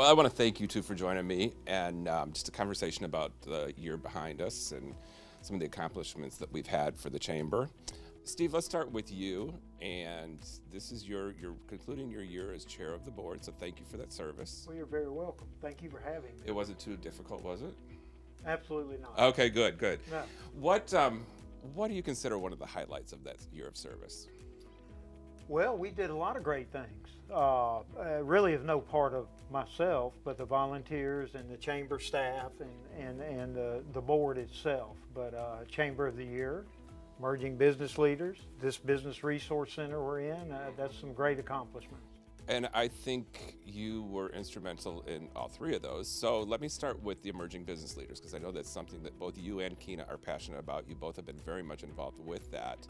I want to thank you two for joining me and just a conversation about the year behind us and some of the accomplishments that we've had for the Chamber. Steve, let's start with you. And this is you're concluding your year as chair of the board, so thank you for that service. Well, you're very welcome. Thank you for having me. It wasn't too difficult, was it? Absolutely not. Okay, good. No. What do you consider one of the highlights of that year of service? Well, we did a lot of great things. Really is no part of myself, but the volunteers and the chamber staff and the board itself. But Chamber of the Year, Emerging Business Leaders, this Business Resource Center we're in, that's some great accomplishments. And I think you were instrumental in all three of those. So let me start with the emerging business leaders, because I know that's something that both you and Keena are passionate about. You both have been very much involved with that.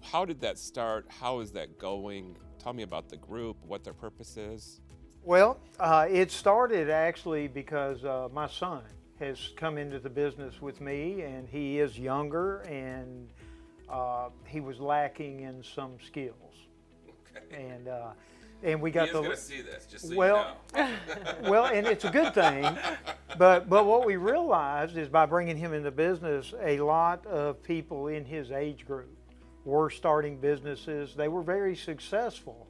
How did that start? How is that going? Tell me about the group, what their purpose is. Well, it started actually because my son has come into the business with me, and he is younger, and he was lacking in some skills. Okay. And we got He is going to see this, just so you well, know. well, and it's a good thing. But what we realized is by bringing him into business, a lot of people in his age group were starting businesses. They were very successful.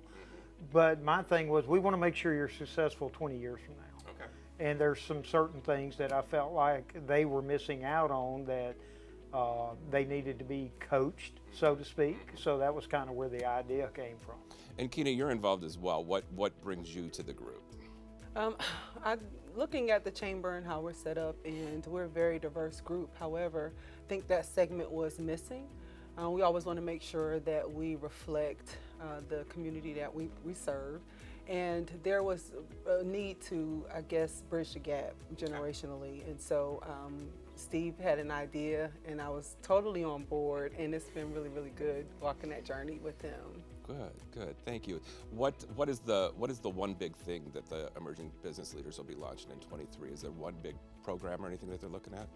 But my thing was, we want to make sure you're successful 20 years from now. Okay. And there's some certain things that I felt like they were missing out on that they needed to be coached, so to speak. So that was kind of where the idea came from. And Keena, you're involved as well. What brings you to the group? Looking at the chamber and how we're set up, and we're a very diverse group. However, I think that segment was missing. We always want to make sure that we reflect the community that we serve. And there was a need to, I guess, bridge the gap generationally. And so Steve had an idea, and I was totally on board, and it's been really, really good walking that journey with him. Good. Thank you. What is the one big thing that the emerging business leaders will be launching in 23? Is there one big program or anything that they're looking at?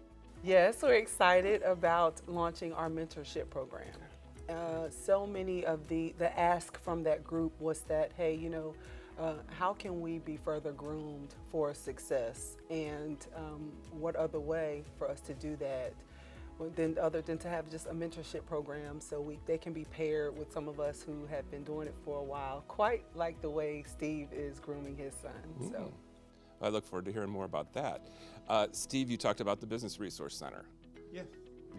Yes, we're excited about launching our mentorship program. So many of the ask from that group was that, hey, how can we be further groomed for success? And what other way for us to do that other than to have just a mentorship program so they can be paired with some of us who have been doing it for a while, quite like the way Steve is grooming his son. So I look forward to hearing more about that. Steve, you talked about the Business Resource Center. Yeah.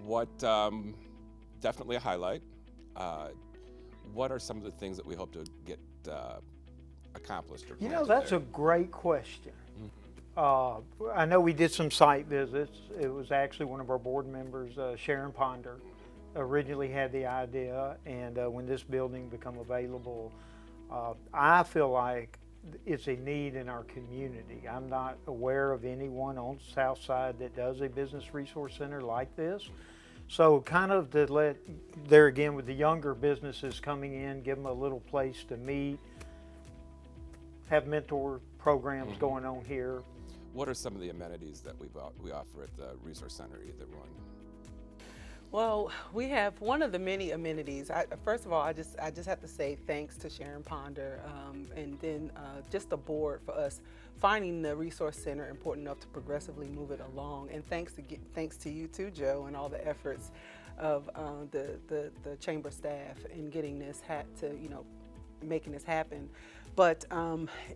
What, definitely a highlight. What are some of the things that we hope to get accomplished or planted That's there? a great question. I know we did some site visits. It was actually one of our board members, Sharon Ponder, originally had the idea, and when this building became available, I feel like it's a need in our community. I'm not aware of anyone on the South Side that does a business resource center like this. So kind of to let, there again with the younger businesses coming in, give them a little place to meet, have mentor programs going on here. What are some of the amenities that we offer at the Resource Center, either one? Well, we have one of the many amenities. First of all, I just have to say thanks to Sharon Ponder, and then just the board for us finding the Resource Center important enough to progressively move it along. And thanks to you too, Joe, and all the efforts of the chamber staff in getting this making this happen. But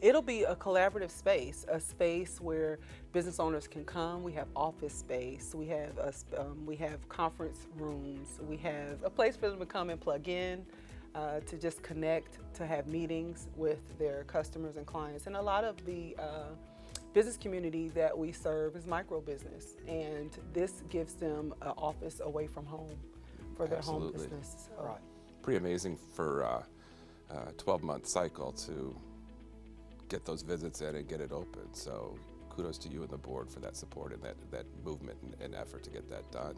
it'll be a collaborative space, a space where business owners can come. We have office space. We have conference rooms. We have a place for them to come and plug in, to just connect, to have meetings with their customers and clients. And a lot of the business community that we serve is micro business, and this gives them an office away from home for their home business. So. Right. Pretty amazing for a 12-month cycle to get those visits in and get it open. So kudos to you and the board for that support and that movement and effort to get that done.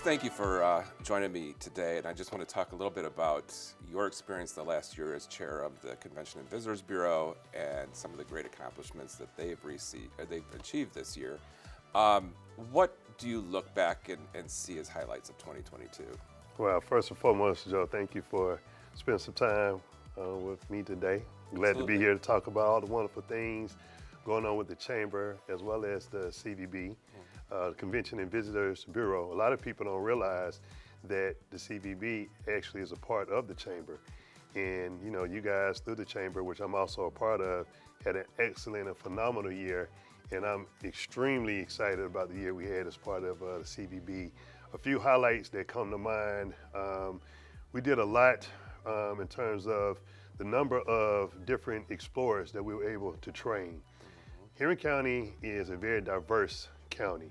thank you for joining me today, and I just want to talk a little bit about your experience the last year as chair of the Convention and Visitors Bureau and some of the great accomplishments that they've achieved this year. What do you look back and see as highlights of 2022? Well, first and foremost, Joe, thank you for spending some time with me today. Glad Absolutely. to be here to talk about all the wonderful things going on with the Chamber as well as the CVB, the Convention and Visitors Bureau. A lot of people don't realize that the CVB actually is a part of the Chamber. And you know, you guys through the Chamber, which I'm also a part of, had an excellent and phenomenal year. And I'm extremely excited about the year we had as part of the CVB. A few highlights that come to mind. We did a lot in terms of the number of different explorers that we were able to train. Henry County is a very diverse county,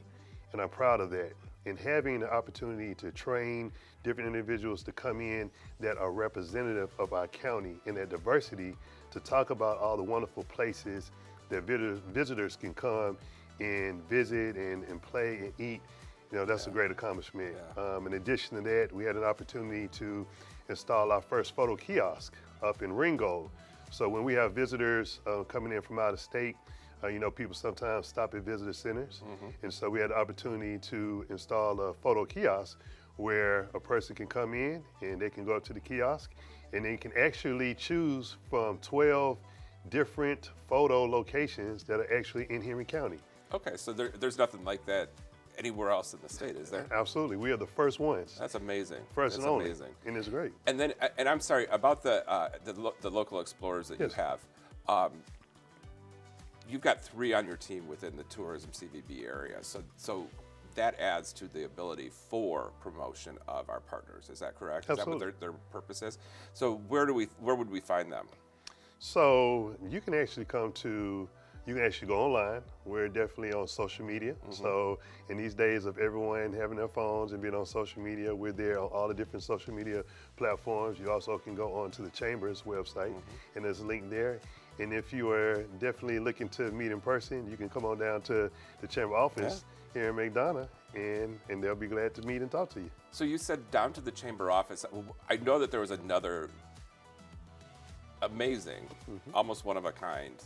and I'm proud of that. And having the opportunity to train different individuals to come in that are representative of our county and that diversity to talk about all the wonderful places that visitors can come and visit and play and eat, you know, that's a great accomplishment. Yeah. In addition to that, we had an opportunity to install our first photo kiosk up in Ringgold. So when we have visitors coming in from out of state, you know, people sometimes stop at visitor centers. And so we had the opportunity to install a photo kiosk where a person can come in and they can go up to the kiosk and they can actually choose from 12 different photo locations that are actually in Henry County. Okay, so there's nothing like that anywhere else in the state, is there? Absolutely, we are the first ones. That's amazing. First That's and only, amazing. and it's great. And then, and I'm sorry about the local explorers that Yes. you have. You've got 3 on your team within the tourism CVB area, so that adds to the ability for promotion of our partners. Is that correct? Absolutely. Is that what their purpose is? So where would we find them? So you can actually you can actually go online. We're definitely on social media. So in these days of everyone having their phones and being on social media, we're there on all the different social media platforms. You also can go onto the Chamber's website and there's a link there. And if you are definitely looking to meet in person, you can come on down to the Chamber office here in McDonough and they'll be glad to meet and talk to you. So you said down to the Chamber office. I know that there was another amazing, almost one of a kind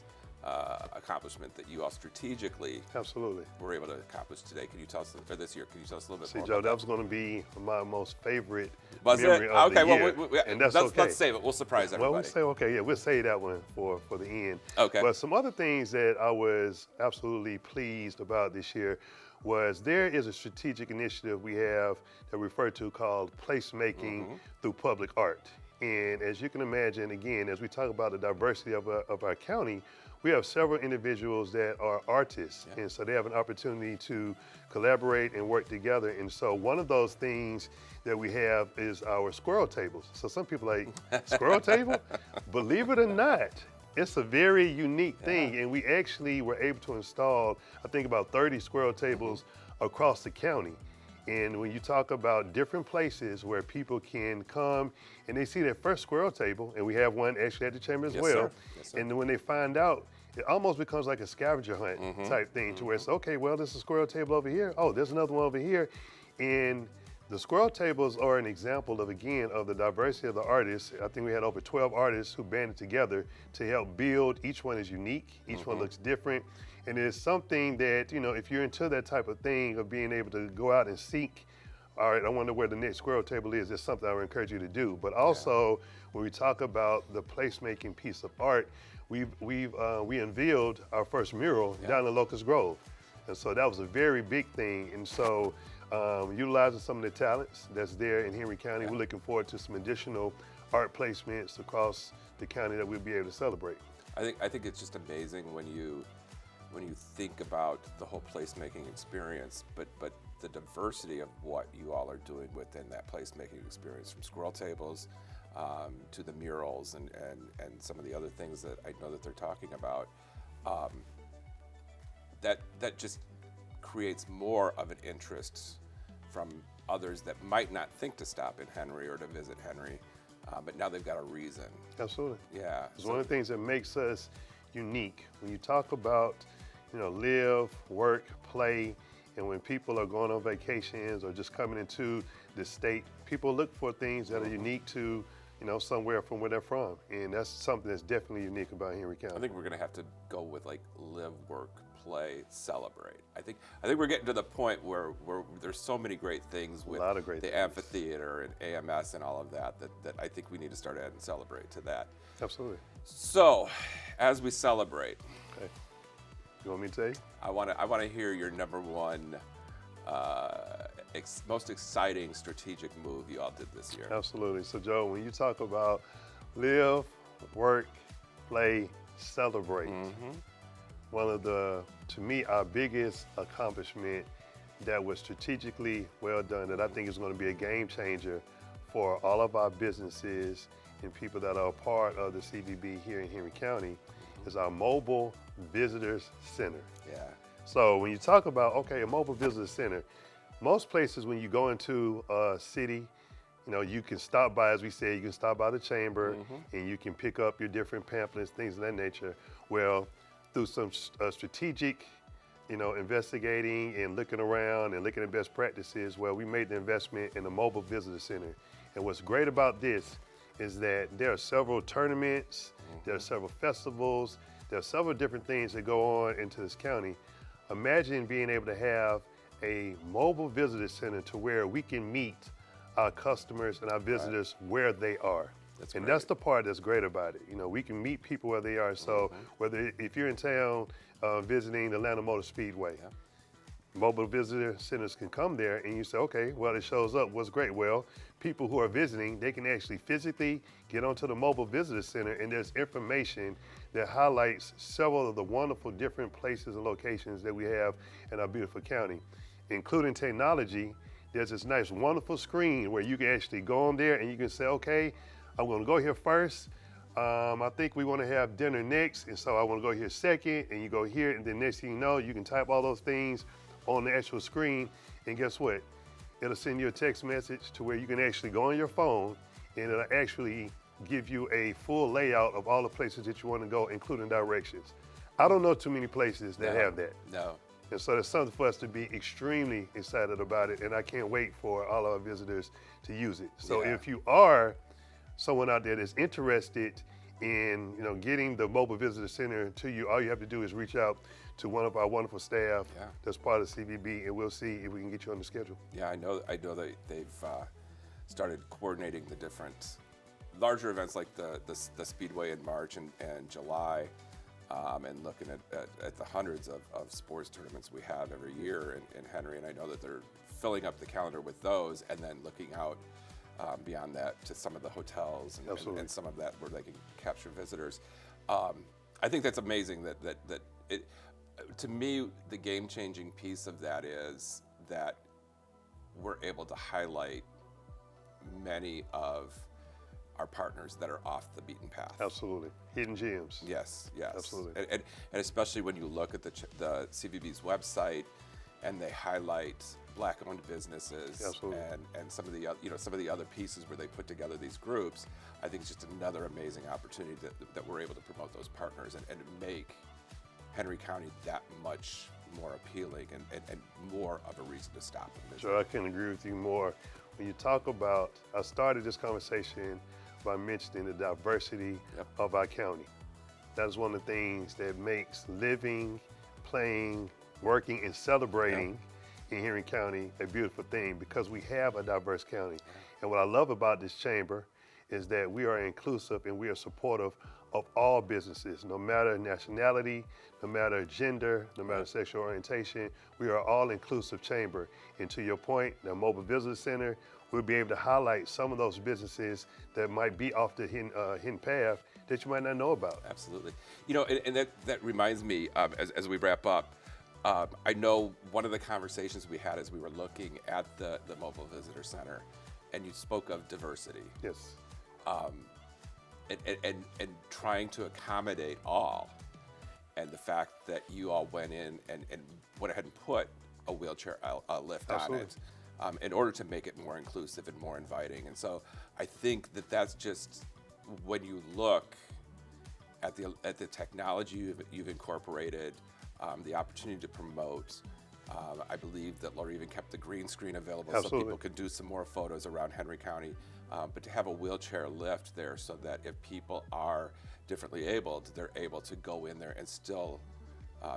accomplishment that you all strategically Absolutely. were able to accomplish today. Can you tell us, or this year, can you tell us a little bit See, more Joe, about that was going to be my most favorite Was memory it? of Okay, the year. well, and that's let's, okay. let's save it. We'll surprise everybody. Well, we'll say okay. Yeah, we'll save that one for the end. Okay. But some other things that I was absolutely pleased about this year was there is a strategic initiative we have that we refer to called placemaking through public art. And as you can imagine, again, as we talk about the diversity of our county, we have several individuals that are artists, and so they have an opportunity to collaborate and work together. And so one of those things that we have is our squirrel tables. So some people are like, squirrel table? Believe it or not, it's a very unique thing, and we actually were able to install, I think, about 30 squirrel tables across the county. And when you talk about different places where people can come and they see their first squirrel table, and we have one actually at the Chamber as Yes, well. sir. Yes, sir. And then when they find out, it almost becomes like a scavenger hunt type thing to where it's, okay, well, there's a squirrel table over here. Oh, there's another one over here. And the squirrel tables are an example of, again, of the diversity of the artists. I think we had over 12 artists who banded together to help build. Each one is unique. Each one looks different. And it's something that, you know, if you're into that type of thing of being able to go out and seek, all right, I wonder where the next squirrel table is, it's something I would encourage you to do. But also, when we talk about the placemaking piece of art, we unveiled our first mural down in Locust Grove. And so that was a very big thing. And so utilizing some of the talents that's there in Henry County, we're looking forward to some additional art placements across the county that we'll be able to celebrate. I think it's just amazing when you think about the whole placemaking experience, but the diversity of what you all are doing within that placemaking experience, from squirrel tables to the murals and some of the other things that I know that they're talking about, that just creates more of an interest from others that might not think to stop in Henry or to visit Henry, but now they've got a reason. Absolutely. Yeah. It's one of the things that makes us unique. When you talk about, you know, live, work, play, And when people are going on vacations or just coming into the state, people look for things that are unique to, somewhere from where they're from. And that's something that's definitely unique about Henry County. I think we're going to have to go with like live, work, play, celebrate. I think we're getting to the point where there's so many great things with the amphitheater and AMS and all of that I think we need to start adding celebrate to that. Absolutely. So, as we celebrate, okay. You want me to tell you? I want to hear your number one, most exciting strategic move you all did this year. Absolutely. So, Joe, when you talk about live, work, play, celebrate, one of to me, our biggest accomplishment that was strategically well done, that I think is going to be a game changer for all of our businesses and people that are a part of the CVB here in Henry County, is our mobile visitors center. Yeah. So when you talk about, a mobile visitor center, most places when you go into a city, you can stop by, as we said, you can stop by the chamber and you can pick up your different pamphlets, things of that nature. Well, through some strategic, investigating and looking around and looking at best practices, we made the investment in the mobile visitor center. And what's great about this is that there are several tournaments, there are several festivals, there are several different things that go on into this county. Imagine being able to have a mobile visitor center to where we can meet our customers and our visitors where they are. That's the part that's great about it. We can meet people where they are. So if you're in town visiting the Atlanta Motor Speedway, mobile visitor centers can come there and you say, it shows up. What's great? Well, people who are visiting, they can actually physically get onto the mobile visitor center, and there's information that highlights several of the wonderful different places and locations that we have in our beautiful county, including technology. There's this nice, wonderful screen where you can actually go on there and you can say, I'm going to go here first. I think we want to have dinner next, and so I want to go here second, and you go here, and then next thing you know, you can type all those things on the actual screen, and guess what? It'll send you a text message to where you can actually go on your phone, and it'll actually give you a full layout of all the places that you want to go, including directions. I don't know too many places that have that. No. And so there's something for us to be extremely excited about it, and I can't wait for all of our visitors to use it. So if you are someone out there that's interested in getting the mobile visitor center to you, all you have to do is reach out to one of our wonderful staff that's part of CVB, and we'll see if we can get you on the schedule. Yeah, I know that they've started coordinating the different larger events like the Speedway in March and July, and looking at the hundreds of sports tournaments we have every year in Henry, and I know that they're filling up the calendar with those, and then looking out beyond that to some of the hotels and some of that where they can capture visitors. I think that's amazing that it, to me, the game-changing piece of that is that we're able to highlight many of our partners that are off the beaten path. Absolutely. Hidden gems. Yes. Absolutely. And especially when you look at the CVB's website and they highlight Black-owned businesses and some of the other pieces where they put together these groups, I think it's just another amazing opportunity that we're able to promote those partners and make Henry County that much more appealing and more of a reason to stop and visit. Sure, I can agree with you more. When you talk about, I started this conversation by mentioning the diversity of our county. That is one of the things that makes living, playing, working, and celebrating in Henry County a beautiful thing, because we have a diverse county. And what I love about this chamber is that we are inclusive and we are supportive of all businesses, no matter nationality, no matter gender, no matter sexual orientation. We are all inclusive chamber. And to your point, the Mobile Visitor Center, we'll be able to highlight some of those businesses that might be off the hidden path that you might not know about. Absolutely. And that reminds me, as we wrap up, I know one of the conversations we had as we were looking at the Mobile Visitor Center, and you spoke of diversity. Yes. And trying to accommodate all, and the fact that you all went in and went ahead and put a wheelchair lift on it in order to make it more inclusive and more inviting. And so I think that's just, when you look at the technology you've incorporated, the opportunity to promote, I believe that Laura even kept the green screen available Absolutely. so people could do some more photos around Henry County. But to have a wheelchair lift there so that if people are differently abled, they're able to go in there and still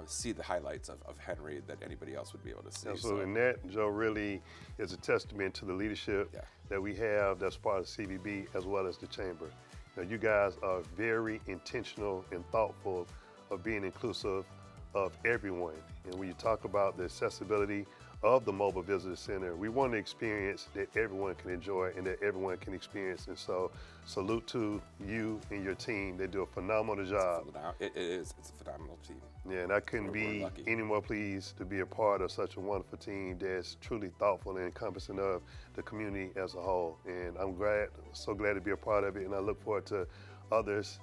see the highlights of Henry that anybody else would be able to see. Absolutely. So, And that, Joe, really is a testament to the leadership that we have that's part of CVB as well as the Chamber. Now, you guys are very intentional and thoughtful of being inclusive of everyone. And when you talk about the accessibility of the Mobile Visitor Center, we want an experience that everyone can enjoy and that everyone can experience. And so salute to you and your team. They do a phenomenal job. it's a phenomenal team. Yeah, and I couldn't We're be lucky. any more pleased to be a part of such a wonderful team that's truly thoughtful and encompassing of the community as a whole. And I'm so glad to be a part of it, and I look forward to others,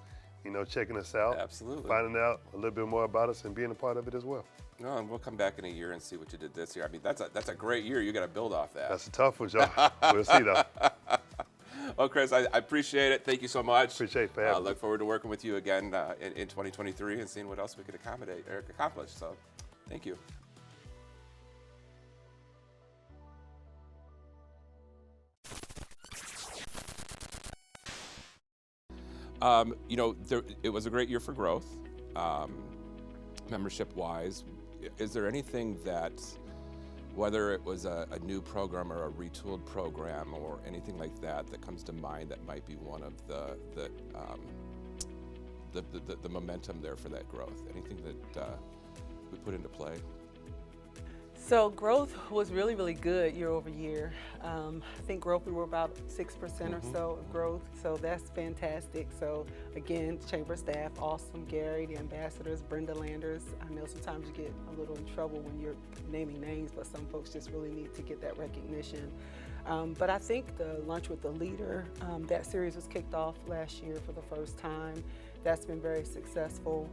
checking us out, Absolutely. finding out a little bit more about us and being a part of it as well. No, and we'll come back in a year and see what you did this year. I mean, that's a great year. You got to build off that. That's a tough one, Joe. We'll see, though. Well, Chris, I appreciate it. Thank you so much. Appreciate it for having me. Look forward to working with you again in 2023 and seeing what else we could accommodate or accomplish. So, thank you. It was a great year for growth, membership-wise. Is there anything that, whether it was a new program or a retooled program or anything like that, that comes to mind that might be one of the momentum there for that growth? Anything that we put into play? So growth was really, really good year over year. I think growth, we were about 6% or so of growth, so that's fantastic. So again, Chamber staff, awesome. Gary, the ambassadors, Brenda Landers. I know sometimes you get a little in trouble when you're naming names, but some folks just really need to get that recognition. But I think the Lunch with the Leader, that series was kicked off last year for the first time. That's been very successful.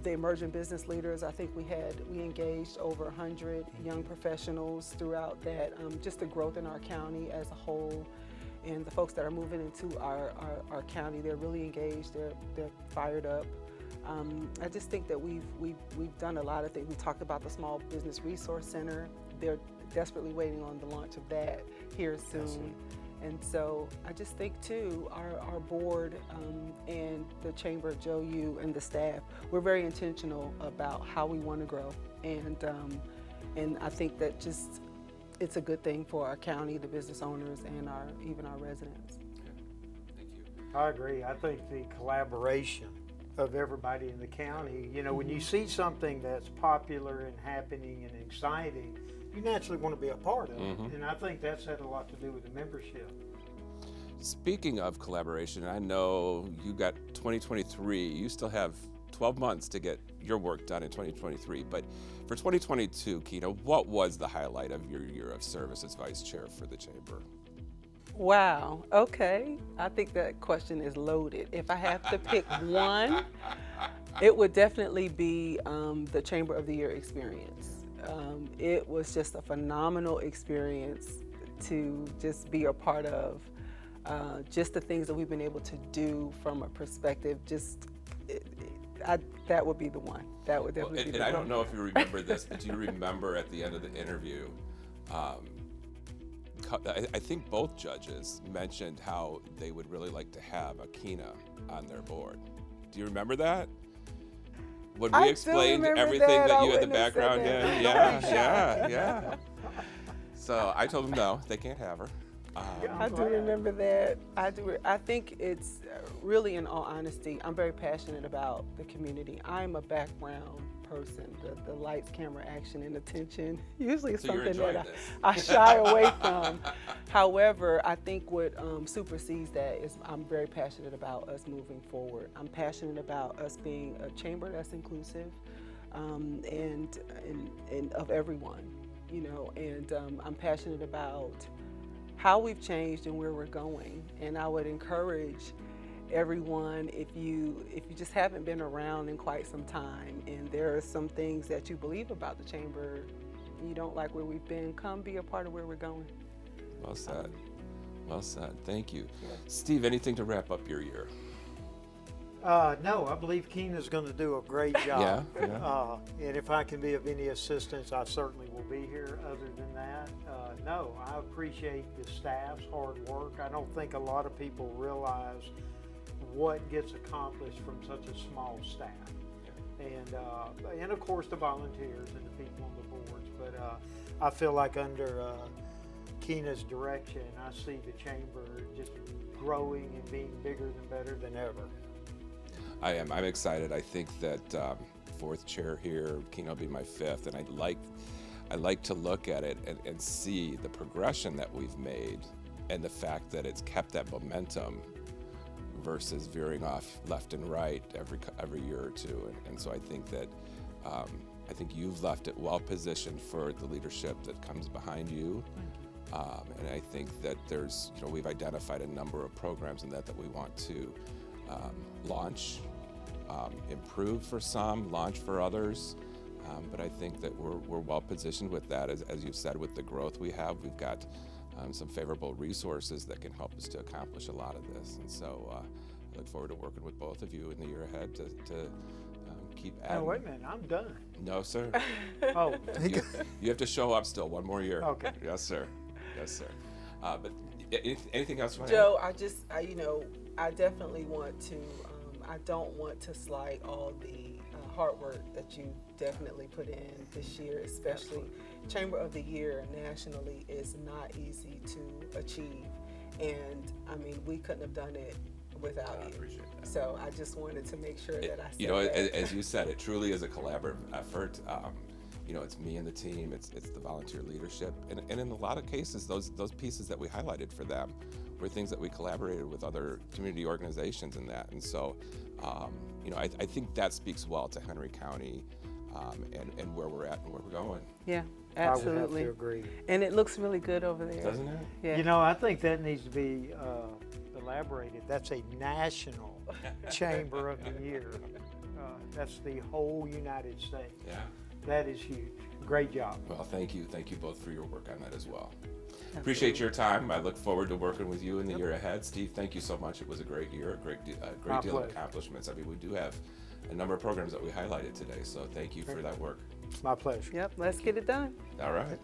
The emerging business leaders, I think we engaged over 100 young professionals throughout that, just the growth in our county as a whole. And the folks that are moving into our county, they're really engaged, they're fired up. I just think that we've done a lot of things. We talked about the Small Business Resource Center. They're desperately waiting on the launch of that here soon. And so I just think too, our board and the Chamber, Joe, you and the staff, we're very intentional about how we want to grow. And I think that just, it's a good thing for our county, the business owners, and even our residents. Thank you. I agree. I think the collaboration of everybody in the county, when you see something that's popular and happening and exciting, you naturally want to be a part of it. And I think that's had a lot to do with the membership. Speaking of collaboration, I know you got 2023, you still have 12 months to get your work done in 2023, but for 2022, Kina, what was the highlight of your year of service as Vice Chair for the Chamber? Wow, okay. I think that question is loaded. If I have to pick one, it would definitely be the Chamber of the Year experience. It was just a phenomenal experience to just be a part of. Just the things that we've been able to do from a perspective, that would be the one. That would definitely be the one. And I don't know if you remember this, but do you remember at the end of the interview, I think both judges mentioned how they would really like to have a Kina on their board. Do you remember that? When we explained everything that you had the background in? Yeah. So I told them no, they can't have her. I do remember that. I think it's really, in all honesty, I'm very passionate about the community. I'm a background person. The lights, camera, action, and attention usually is something that I shy away from. However, I think what supersedes that is I'm very passionate about us moving forward. I'm passionate about us being a chamber that's inclusive and of everyone, and I'm passionate about how we've changed and where we're going. And I would encourage everyone, if you just haven't been around in quite some time and there are some things that you believe about the Chamber, you don't like where we've been, come be a part of where we're going. Well said. Well said. Thank you. Yeah. Steve, anything to wrap up your year? No, I believe Keena's going to do a great job. Yeah. And if I can be of any assistance, I certainly will be here. Other than that, no, I appreciate the staff's hard work. I don't think a lot of people realize what gets accomplished from such a small staff. And of course the volunteers and the people on the boards. But I feel like under Keena's direction, I see the chamber just growing and being bigger and better than ever. I am. I'm excited. I think that fourth chair here, Keena will be my fifth, and I like to look at it and see the progression that we've made, and the fact that it's kept that momentum versus veering off left and right every year or two. And so I think that I think you've left it well positioned for the leadership that comes behind you. And I think that there's, we've identified a number of programs in that we want to launch, improve for some, launch for others. But I think that we're well positioned with that. As you've said, with the growth we have, we've got some favorable resources that can help us to accomplish a lot of this. And so I look forward to working with both of you in the year ahead to keep adding. Oh, wait a minute, I'm done. No, sir. Oh, You have to show up still one more year. Okay. Yes, sir. Yes, sir. But anything else you want Joe, I definitely want to, I don't want to slight all the hard work that you definitely put in this year, especially Chamber of the Year nationally is not easy to achieve. And I mean, we couldn't have done it without you. Appreciate that. So I just wanted to make sure that I said that. As you said, it truly is a collaborative effort. It's me and the team, it's the volunteer leadership. And in a lot of cases, those pieces that we highlighted for them were things that we collaborated with other community organizations in that. And so, I think that speaks well to Henry County and where we're at and where we're going. Yeah, I would absolutely. have to agree. And it looks really good over there. Doesn't it? Yeah. I think that needs to be elaborated. That's a national Chamber of the Year. That's the whole United States. Yeah. That is huge. Great job. Well, thank you. Thank you both for your work on that as well. Appreciate your time. I look forward to working with you in the year ahead. Steve, thank you so much. It was a great year, a great deal of accomplishments. I mean, we do have a number of programs that we highlighted today, so thank you for that work. My pleasure. Yep, let's get it done. All right.